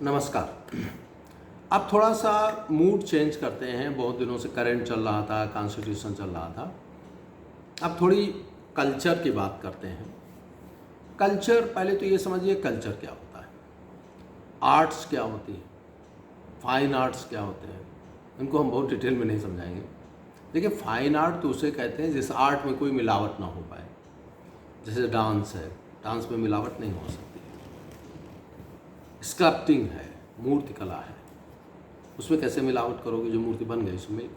नमस्कार। अब थोड़ा सा मूड चेंज करते हैं। बहुत दिनों से करंट चल रहा था, कॉन्स्टिट्यूशन चल रहा था। अब थोड़ी कल्चर की बात करते हैं। कल्चर, पहले तो ये समझिए कल्चर क्या होता है, आर्ट्स क्या होती है, फाइन आर्ट्स क्या होते हैं। इनको हम बहुत डिटेल में नहीं समझाएंगे। देखिए, फाइन आर्ट तो उसे कहते हैं जिस आर्ट में कोई मिलावट ना हो पाए। जैसे डांस है, डांस में मिलावट नहीं हो सकती। स्कल्पटिंग है, मूर्ति कला है, उसमें कैसे मिलावट करोगे, जो मूर्ति बन गई उसमें।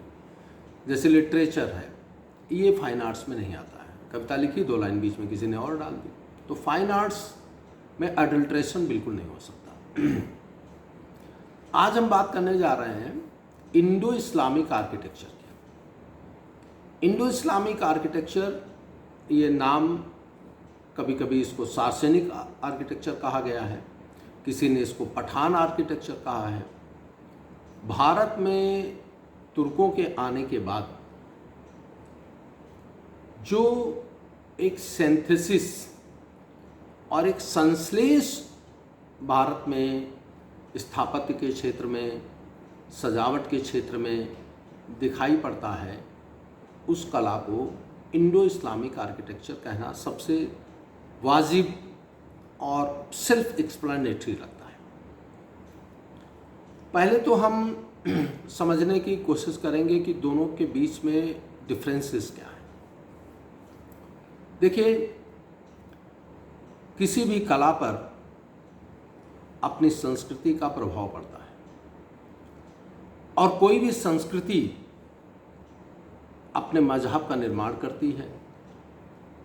जैसे लिटरेचर है, ये फाइन आर्ट्स में नहीं आता है। कविता लिखी, 2 लाइन बीच में किसी ने और डाल दी, तो फाइन आर्ट्स में अडल्ट्रेशन बिल्कुल नहीं हो सकता। आज हम बात करने जा रहे हैं इंडो इस्लामिक आर्किटेक्चर की। इंडो इस्लामिक आर्किटेक्चर, ये नाम, कभी कभी इसको सार्वजनिक आर्किटेक्चर कहा गया है, किसी ने इसको पठान आर्किटेक्चर कहा है। भारत में तुर्कों के आने के बाद जो एक सिंथेसिस और एक संश्लेष भारत में स्थापत्य के क्षेत्र में, सजावट के क्षेत्र में दिखाई पड़ता है, उस कला को इंडो इस्लामिक आर्किटेक्चर कहना सबसे वाजिब और सेल्फ एक्सप्लेनेटरी लगता है। पहले तो हम समझने की कोशिश करेंगे कि दोनों के बीच में डिफरेंसेस क्या है। देखिए, किसी भी कला पर अपनी संस्कृति का प्रभाव पड़ता है, और कोई भी संस्कृति अपने मजहब का निर्माण करती है,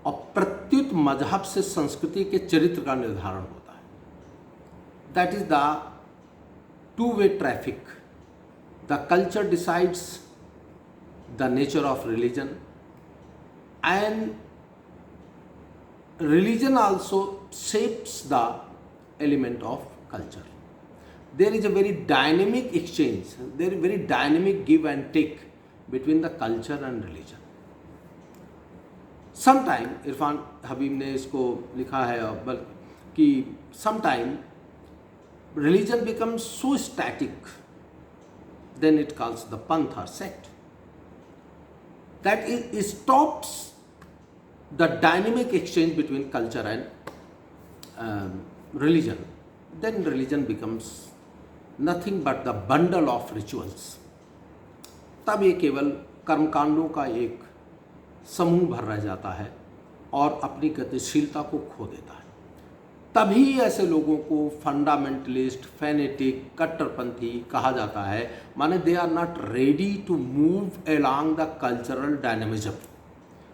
और प्रत्युत मजहब से संस्कृति के चरित्र का निर्धारण होता है। That is the two way traffic. The culture decides the nature of religion, and religion also shapes the element of culture. There is a very dynamic exchange, there is very dynamic give and take between the culture and religion. Sometime Irfan Habib ने इसको लिखा है कि sometime religion becomes so static, then it calls the panth or sect, that it stops the dynamic exchange between culture and religion. Then religion becomes nothing but the bundle of rituals. तब ये केवल कर्मकांडों का एक समूह भर रह जाता है और अपनी गतिशीलता को खो देता है। तभी ऐसे लोगों को फंडामेंटलिस्ट, फैनेटिक, कट्टरपंथी कहा जाता है। माने they are not ready to move along the cultural dynamism,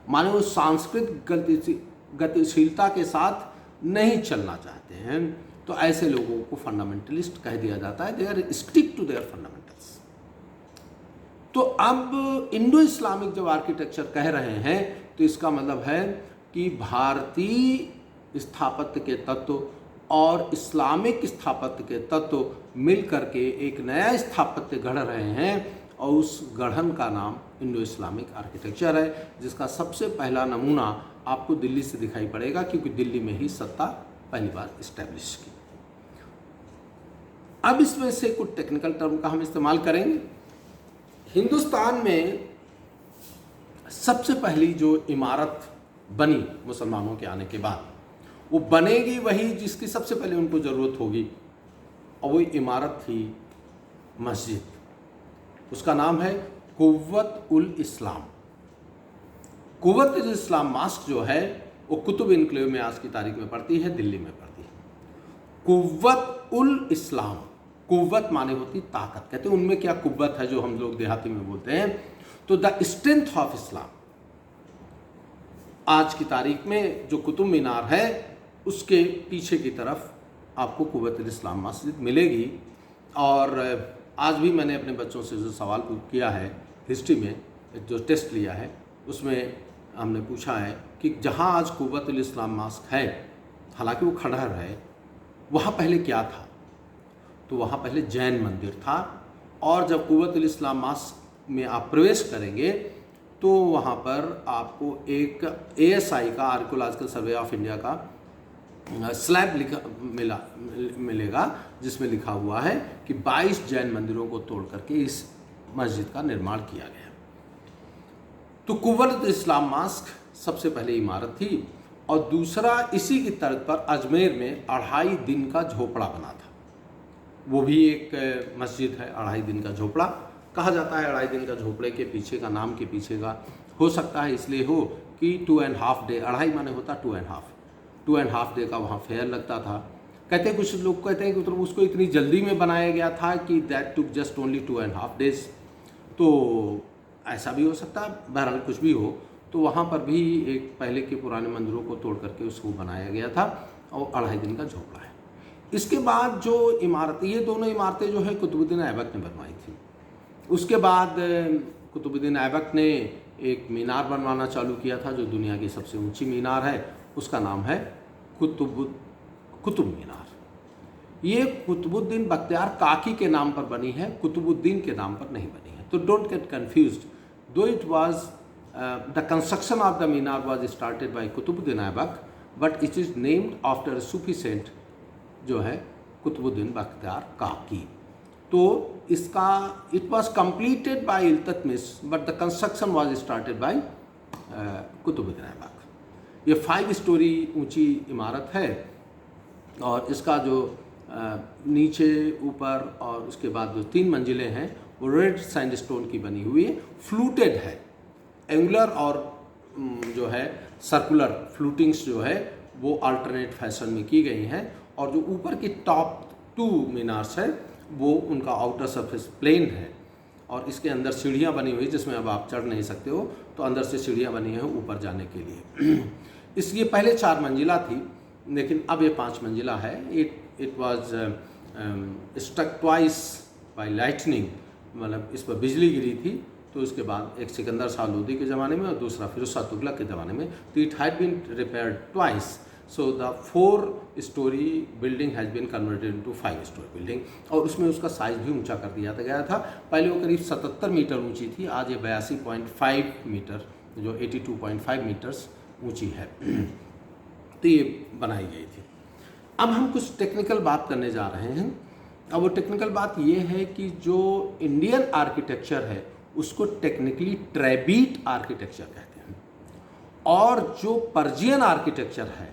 माने वो सांस्कृतिक गतिशीलता के साथ नहीं चलना चाहते हैं। तो ऐसे लोगों को फंडामेंटलिस्ट कह दिया जाता है। They are stick to their fundamentals. तो अब इंडो इस्लामिक जब आर्किटेक्चर कह रहे हैं, तो इसका मतलब है कि भारतीय स्थापत्य के तत्व और इस्लामिक स्थापत्य के तत्व मिल करके एक नया स्थापत्य गढ़ रहे हैं, और उस गढ़न का नाम इंडो इस्लामिक आर्किटेक्चर है, जिसका सबसे पहला नमूना आपको दिल्ली से दिखाई पड़ेगा, क्योंकि दिल्ली में ही सत्ता पहली बार इस्टेब्लिश की। अब इसमें से कुछ टेक्निकल टर्म का हम इस्तेमाल करेंगे। हिंदुस्तान में सबसे पहली जो इमारत बनी मुसलमानों के आने के बाद, वो बनेगी वही जिसकी सबसे पहले उनको ज़रूरत होगी, और वो इमारत थी मस्जिद। उसका नाम है कुव्वत उल इस्लाम। कुव्वत उल इस्लाम मॉस्क जो है वो कुतुब इनक्लेव में आज की तारीख में पड़ती है, दिल्ली में पड़ती है। कुव्वत उल इस्लाम, कुव्वत माने होती ताकत। कहते हैं उनमें क्या कुव्वत है, जो हम लोग देहाती में बोलते हैं। तो द स्ट्रेंथ ऑफ इस्लाम, आज की तारीख में जो कुतुब मीनार है उसके पीछे की तरफ आपको कुव्वत उल इस्लाम मस्जिद मिलेगी। और आज भी मैंने अपने बच्चों से जो सवाल किया है हिस्ट्री में, जो टेस्ट लिया है, उसमें हमने पूछा है कि जहाँ आज कुव्वत उल इस्लाम मॉस्क है, हालांकि वो खंडहर है, वहाँ पहले क्या था? तो वहाँ पहले जैन मंदिर था। और जब कुव्वत उल इस्लाम मॉस्क में आप प्रवेश करेंगे तो वहाँ पर आपको एक ASI का, आर्कियोलॉजिकल सर्वे ऑफ इंडिया का स्लैब मिलेगा जिसमें लिखा हुआ है कि 22 जैन मंदिरों को तोड़ करके इस मस्जिद का निर्माण किया गया। तो कुव्वत इस्लाम मॉस्क सबसे पहले इमारत थी, और दूसरा इसी की तर्ज पर अजमेर में 2.5 दिन का झोपड़ा बना था। वो भी एक मस्जिद है, 2.5 दिन का झोपड़ा कहा जाता है। 2.5 दिन का झोपड़े के पीछे का नाम के पीछे का हो सकता है इसलिए हो कि 2.5 डे, 2.5 माने होता 2.5 डे का वहाँ फेयर लगता था। कहते कुछ लोग कहते हैं कि मतलब उसको इतनी जल्दी में बनाया गया था कि that took just only 2.5 days. तो ऐसा भी हो सकता है, बहरहाल कुछ भी हो। तो वहाँ पर भी एक पहले के पुराने मंदिरों को तोड़ करके उसको बनाया गया था, और 2.5 दिन का झोपड़ा है। इसके बाद जो इमारतें, ये दोनों इमारतें जो है कुतुबुद्दीन ऐबक ने बनवाई थी। उसके बाद कुतुबुद्दीन ऐबक ने एक मीनार बनवाना चालू किया था जो दुनिया की सबसे ऊंची मीनार है, उसका नाम है कुतुब मीनार। ये कुतुबुद्दीन बख्तियार काकी के नाम पर बनी है, कुतुबुद्दीन के नाम पर नहीं बनी है। तो don't get confused, though it was the construction of the Minar was started by Qutubuddin Aibak, but it is named after Sufi saint जो है कुतुबुद्दीन बख्तियार काकी। तो इसका it was completed by Iltutmish, but the construction was started by Qutubuddin Aibak. ये 5 स्टोरी ऊंची इमारत है, और इसका जो नीचे ऊपर और उसके बाद जो 3 मंजिलें हैं वो रेड सैंडस्टोन की बनी हुई है, फ्लूटेड है। एंगुलर और जो है सर्कुलर फ्लूटिंग्स जो है वो अल्टरनेट फैशन में की गई हैं, और जो ऊपर की टॉप 2 मीनार्स है वो उनका आउटर सरफेस प्लेन है, और इसके अंदर सीढ़ियाँ बनी हुई जिसमें अब आप चढ़ नहीं सकते हो, तो अंदर से सीढ़ियाँ बनी हैं ऊपर जाने के लिए। इसलिए पहले 4 मंजिला थी, लेकिन अब ये 5 मंजिला है। It was struck twice by lightning, मतलब इस पर बिजली गिरी थी। तो उसके बाद एक सिकंदर शाह लोदी के ज़माने में और दूसरा फिरोज शाह तुगलक के ज़माने में। तो it had been repaired twice, so the 4 story building has been converted into 5 story building, और उसमें उसका साइज़ भी ऊंचा कर दिया गया था। पहले वो करीब 77 मीटर ऊंची थी, आज ये 82.5 मीटर, जो 82.5 मीटर्स ऊंची है। तो ये बनाई गई थी। अब हम कुछ टेक्निकल बात करने जा रहे हैं। अब वो टेक्निकल बात ये है कि जो इंडियन आर्किटेक्चर है उसको टेक्निकली ट्रेबीट आर्किटेक्चर कहते हैं, और जो पर्जियन आर्किटेक्चर है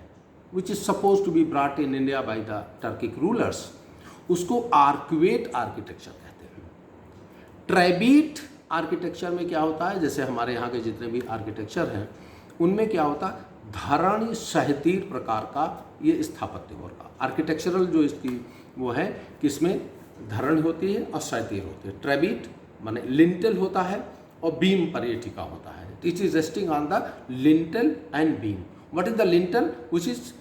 which is suppose to be brought in India by the Turkic rulers, उसको आर्क्वेट आर्किटेक्चर कहते हैं। ट्रेबीट आर्किटेक्चर में क्या होता है, जैसे हमारे यहाँ के जितने भी आर्किटेक्चर हैं उनमें क्या होता है, धरणी सहतीर प्रकार का ये स्थापत्य होगा। आर्किटेक्चरल जो इसकी वो है कि इसमें धरण होती है और सहतीर होती है। ट्रेबीट माने लिंटल होता है और बीम पर ये टिका होता है। It is resting on the lintel and beam. What is the lintel? Which is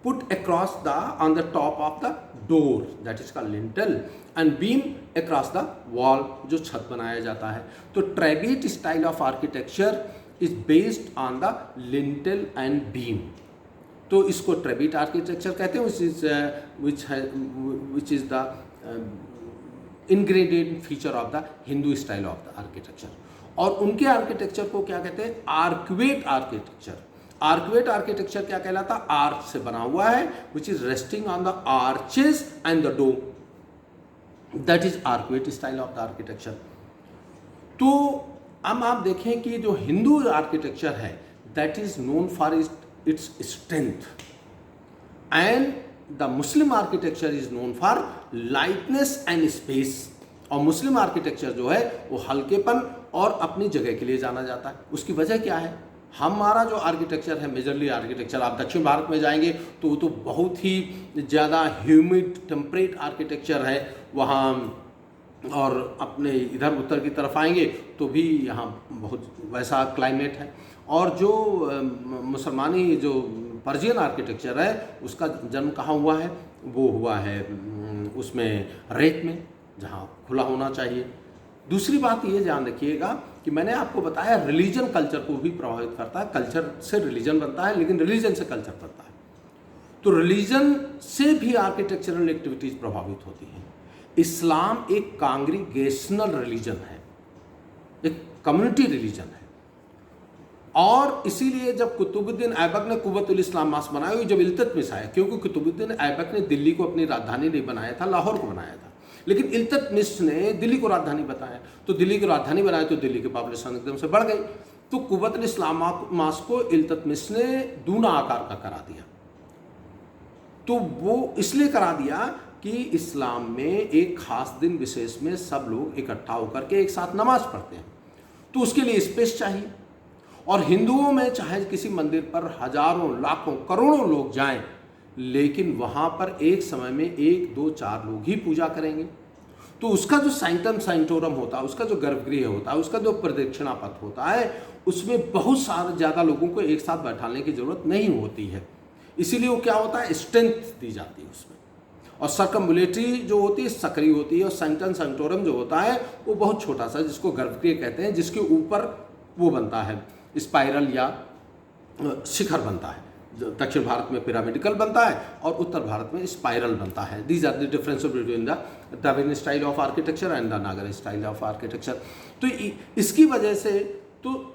put across the on the top of the door, that is called lintel, and beam across the wall, जो छत बनाया जाता है। तो trabeate style of architecture is based on the lintel and beam। तो इसको ट्रेबीट architecture कहते हैं, which is the ingredient feature of the Hindu style of the architecture। और उनके आर्किटेक्चर को क्या कहते हैं? Arcuate architecture. आर्क्वेट आर्किटेक्चर क्या कहलाता? आर्च से बना हुआ है, which is resting on the arches and the dome, that is arcuate style of the architecture. तो अब आप देखें कि जो हिंदू आर्किटेक्चर है that is known for its strength, and the Muslim architecture is known for lightness and space. और मुस्लिम architecture जो है वो हल्केपन और अपनी जगह के लिए जाना जाता है। उसकी वजह क्या है? हमारा जो आर्किटेक्चर है, मेजरली आर्किटेक्चर, आप दक्षिण भारत में जाएंगे तो वो तो बहुत ही ज़्यादा ह्यूमिड टेम्परेट आर्किटेक्चर है वहाँ, और अपने इधर उत्तर की तरफ आएंगे तो भी यहाँ बहुत वैसा क्लाइमेट है। और जो मुसलमानी जो पर्जियन आर्किटेक्चर है उसका जन्म कहाँ हुआ है? वो हुआ है उसमें रेत में, जहाँ खुला होना चाहिए। दूसरी बात ये ध्यान रखिएगा कि मैंने आपको बताया रिलीजन कल्चर को भी प्रभावित करता है। कल्चर से रिलीजन बनता है, लेकिन रिलीजन से कल्चर बनता है। तो रिलीजन से भी आर्किटेक्चरल एक्टिविटीज़ प्रभावित होती हैं। इस्लाम एक कांग्रीगेशनल रिलीजन है, एक कम्युनिटी रिलीजन है, और इसीलिए जब कुतुबुद्दीन ऐबक ने कुव्वतुल इस्लाम मास्क बनाया, जब इल्तुतमिश आया, क्योंकि कुतुबुद्दीन ऐबक ने दिल्ली को अपनी राजधानी नहीं बनाया था, लाहौर को बनाया था, लेकिन इल्तुतमिश ने दिल्ली को राजधानी बताया, तो दिल्ली को राजधानी बनाया तो दिल्ली की पॉपुलेशन एकदम से बढ़ गई। तो कुव्वतुल इस्लाम मास्क को इल्तुतमिश ने दूना आकार का करा दिया। तो वो इसलिए करा दिया कि इस्लाम में एक खास दिन विशेष में सब लोग इकट्ठा होकर के एक साथ नमाज पढ़ते हैं, तो उसके लिए स्पेस चाहिए। और हिंदुओं में चाहे किसी मंदिर पर हजारों, लाखों, करोड़ों लोग जाएं, लेकिन वहां पर एक समय में 1, 2, 4 लोग ही पूजा करेंगे। तो उसका जो सैंक्टम सैंक्टोरम होता है, उसका जो गर्भगृह होता है, उसका जो प्रदक्षिणा पथ होता है, उसमें बहुत सारे ज़्यादा लोगों को एक साथ बैठाने की जरूरत नहीं होती है। इसीलिए वो क्या होता है, स्ट्रेंथ दी जाती है उसमें। और सर्कम्बुलेटरी जो होती है सक्रिय होती है, और सैंक्टम सैंक्टोरम जो होता है वो बहुत छोटा सा, जिसको गर्भगृह कहते हैं, जिसके ऊपर वो बनता है स्पाइरल या शिखर बनता है। दक्षिण भारत में पिरामिडिकल बनता है और उत्तर भारत में स्पाइरल बनता है। These are the difference between the Dravida style of architecture and the Nagara style of architecture. तो इसकी वजह से तो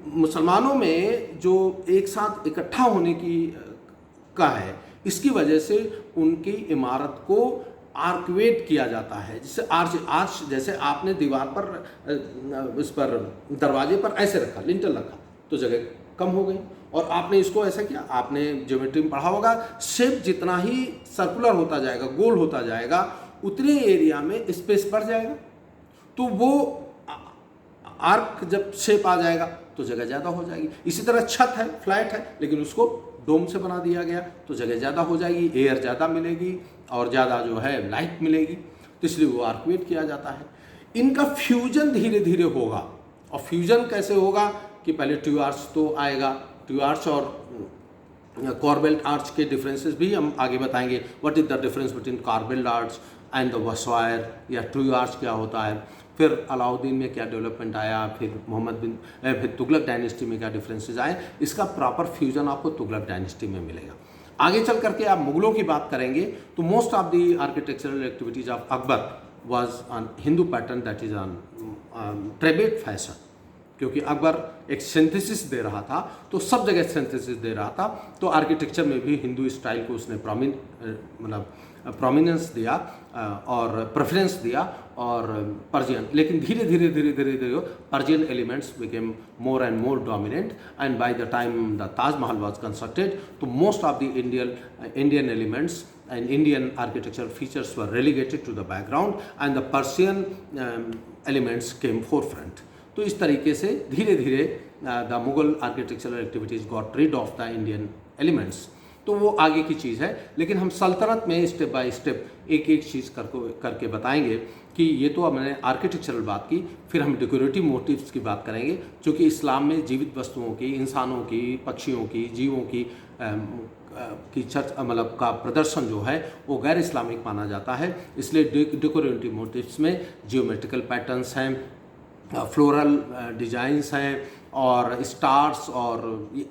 मुसलमानों में जो एक साथ इकट्ठा होने की का है, इसकी वजह से उनकी इमारत को आर्कवेट किया जाता है, जिससे आर्च जैसे आपने दीवार पर इस पर दरवाजे पर ऐसे रखा, लिंटल रखा, तो जगह कम हो गई। और आपने इसको ऐसा किया, आपने ज्योमेट्री में पढ़ा होगा, शेप जितना ही सर्कुलर होता जाएगा, गोल होता जाएगा, उतने एरिया में स्पेस बढ़ जाएगा। तो वो आर्क जब शेप आ जाएगा तो जगह ज़्यादा हो जाएगी। इसी तरह छत है, फ्लैट है, लेकिन उसको डोम से बना दिया गया तो जगह ज़्यादा हो जाएगी, एयर ज़्यादा मिलेगी और ज़्यादा जो है लाइट मिलेगी, तो इसलिए वो आर्कवेट किया जाता है। इनका फ्यूजन धीरे धीरे होगा। और फ्यूजन कैसे होगा कि पहले ट्रू आर्च तो आएगा, ट्रू आर्च और कॉर्बेल्ट आर्च के डिफरेंसेस भी हम आगे बताएंगे। What is the difference between corbelled arch and the voussoir, या ट्रू आर्च क्या होता है, फिर अलाउद्दीन में क्या डेवलपमेंट आया, फिर तुगलक डायनेस्टी में क्या डिफरेंसेस आए, इसका प्रॉपर फ्यूजन आपको तुगलक डायनेस्टी में मिलेगा। आगे चल करके आप मुगलों की बात करेंगे तो most of the architectural activities of Akbar was on Hindu pattern, that is on trabeate fashion, क्योंकि अकबर एक सिंथेसिस दे रहा था, तो सब जगह सिंथेसिस दे रहा था, तो आर्किटेक्चर में भी हिंदू स्टाइल को उसने प्रोमिनेंस दिया और प्रेफरेंस दिया, और पर्जियन, लेकिन धीरे धीरे Persian elements became more and more dominant, and by the time the Taj Mahal was constructed, तो most of the Indian elements and Indian architectural features were relegated to the background and the Persian elements came forefront. तो इस तरीके से धीरे धीरे the Mughal architectural activities got rid of the Indian elements. तो वो आगे की चीज़ है, लेकिन हम सल्तनत में स्टेप बाय स्टेप एक एक चीज़ करके बताएंगे कि ये तो मैंने आर्किटेक्चरल बात की, फिर हम डेकोरेटिव मोटिव्स की बात करेंगे, क्योंकि इस्लाम में जीवित वस्तुओं की, इंसानों की, पक्षियों की, जीवों की चर्च मतलब का प्रदर्शन जो है वो गैर इस्लामिक माना जाता है। इसलिए डेकोरेटिव मोटिव्स में जियोमेट्रिकल पैटर्न्स हैं, फ्लोरल डिजाइंस हैं, और स्टार्स और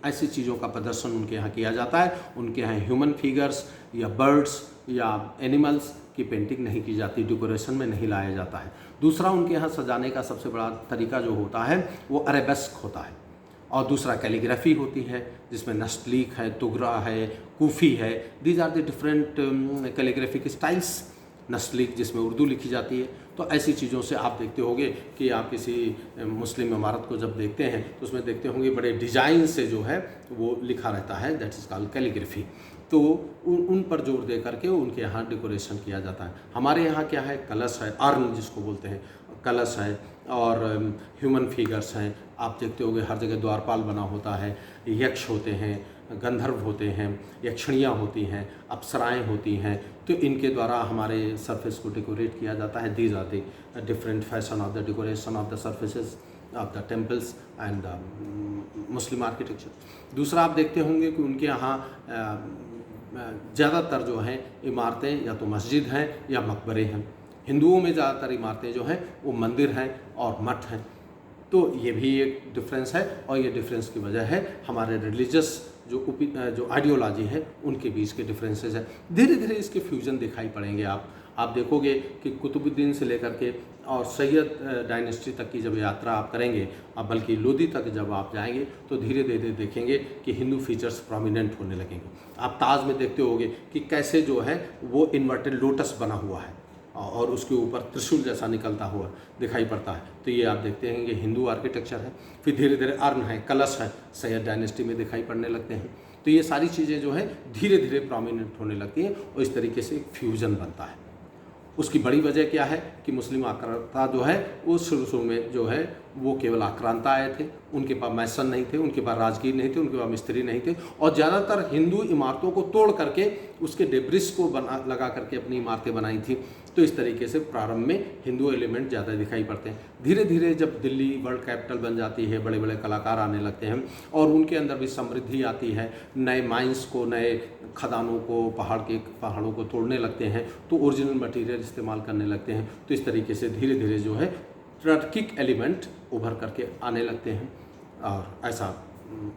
ऐसी चीज़ों का प्रदर्शन उनके यहाँ किया जाता है। उनके यहाँ ह्यूमन फिगर्स या बर्ड्स या एनिमल्स की पेंटिंग नहीं की जाती, डेकोरेशन में नहीं लाया जाता है। दूसरा, उनके यहाँ सजाने का सबसे बड़ा तरीका जो होता है वो अरेबेस्क होता है, और दूसरा कैलीग्राफी होती है, जिसमें नस्तलीक है, तुगरा है, कूफी है। These are the different calligraphic styles. Nastaliq जिसमें उर्दू लिखी जाती है, तो ऐसी चीज़ों से आप देखते होंगे कि आप किसी मुस्लिम इमारत को जब देखते हैं तो उसमें देखते होंगे बड़े डिजाइन से जो है वो लिखा रहता है, दैट इज़ कॉल्ड कैलीग्राफी। तो उन पर जोर दे करके उनके यहाँ डेकोरेशन किया जाता है। हमारे यहाँ क्या है, कलश है, अर्न जिसको बोलते हैं, कलश है, और ह्यूमन फिगर्स हैं। आप देखते होंगे हर जगह द्वारपाल बना होता है, यक्ष होते हैं, गंधर्व होते हैं, यक्षणियाँ होती हैं, अप्सराएँ होती हैं, तो इनके द्वारा हमारे सरफेस को डेकोरेट किया जाता है। These are the different fashion of the decoration of the surfaces of the temples and Muslim architecture. दूसरा, आप देखते होंगे कि उनके यहाँ ज़्यादातर जो हैं इमारतें या तो मस्जिद हैं या मकबरे हैं। हिंदुओं में ज़्यादातर इमारतें जो हैं वो मंदिर हैं और मठ हैं। तो ये भी एक डिफरेंस है, और ये डिफरेंस की वजह है हमारे रिलीजियस जो आइडियोलॉजी है उनके बीच के डिफरेंसेस है। धीरे धीरे इसके फ्यूजन दिखाई पड़ेंगे। आप देखोगे कि कुतुबुद्दीन से लेकर के और सैयद डायनेस्टी तक की जब यात्रा आप करेंगे, अब बल्कि लोदी तक जब आप जाएंगे, तो धीरे धीरे देखेंगे कि हिंदू फीचर्स प्रोमिनेंट होने लगेंगे। आप ताज में देखते होंगे कि कैसे जो है वो इन्वर्टेड लोटस बना हुआ है और उसके ऊपर त्रिशूल जैसा निकलता हुआ दिखाई पड़ता है। तो ये आप देखते हैं कि हिंदू आर्किटेक्चर है। फिर धीरे धीरे अर्न है, कलश है, सैयद डायनेस्टी में दिखाई पड़ने लगते हैं। तो ये सारी चीज़ें जो है धीरे धीरे प्रोमिनेंट होने लगती हैं और इस तरीके से एक फ्यूजन बनता है। उसकी बड़ी वजह क्या है कि मुस्लिम आक्रांता जो है वो शुरू में जो है वो केवल आक्रांता आए थे, उनके पास मैसन नहीं थे, उनके पास राजगीर नहीं थे, उनके पास मिस्त्री नहीं थे, और ज़्यादातर हिंदू इमारतों को तोड़ करके उसके डेब्रिस को लगा करके अपनी इमारतें बनाई थी। तो इस तरीके से प्रारंभ में हिंदू एलिमेंट ज़्यादा दिखाई पड़ते हैं। धीरे धीरे जब दिल्ली वर्ल्ड कैपिटल बन जाती है, बड़े बड़े कलाकार आने लगते हैं और उनके अंदर भी समृद्धि आती है, नए माइंस को, नए खदानों को, पहाड़ों को तोड़ने लगते हैं, तो ओरिजिनल मटेरियल इस्तेमाल करने लगते हैं। तो इस तरीके से धीरे धीरे जो है टर्किक एलिमेंट उभर करके आने लगते हैं और ऐसा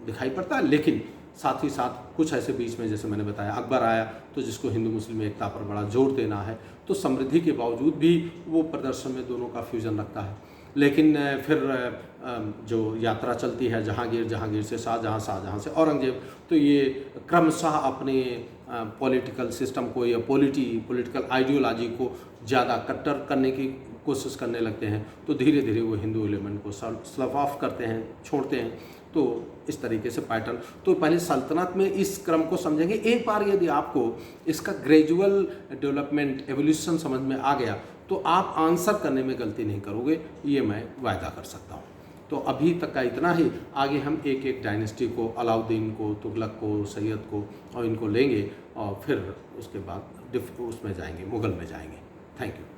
दिखाई पड़ता है। लेकिन साथ ही साथ कुछ ऐसे बीच में, जैसे मैंने बताया, अकबर आया तो जिसको हिंदू मुस्लिम एकता पर बड़ा जोर देना है, तो समृद्धि के बावजूद भी वो प्रदर्शन में दोनों का फ्यूजन रखता है। लेकिन फिर जो यात्रा चलती है जहांगीर से शाहजहां, शाहजहां से औरंगजेब, तो ये क्रमशः अपने पॉलिटिकल सिस्टम को या पॉलिटिकल आइडियोलॉजी को ज़्यादा कट्टर करने की कोशिश करने लगते हैं। तो धीरे धीरे वो हिंदू एलिमेंट को स्लफ ऑफ करते हैं, छोड़ते हैं। तो इस तरीके से पैटर्न, तो पहले सल्तनत में इस क्रम को समझेंगे। एक बार यदि आपको इसका ग्रेजुअल डेवलपमेंट, एवोल्यूशन समझ में आ गया, तो आप आंसर करने में गलती नहीं करोगे, ये मैं वायदा कर सकता हूँ। तो अभी तक का इतना ही। आगे हम एक एक डायनेस्टी को, अलाउद्दीन को, तुगलक को, सैयद को, और इनको लेंगे और फिर उसके बाद उसमें जाएंगे, मुग़ल में जाएंगे। Thank you.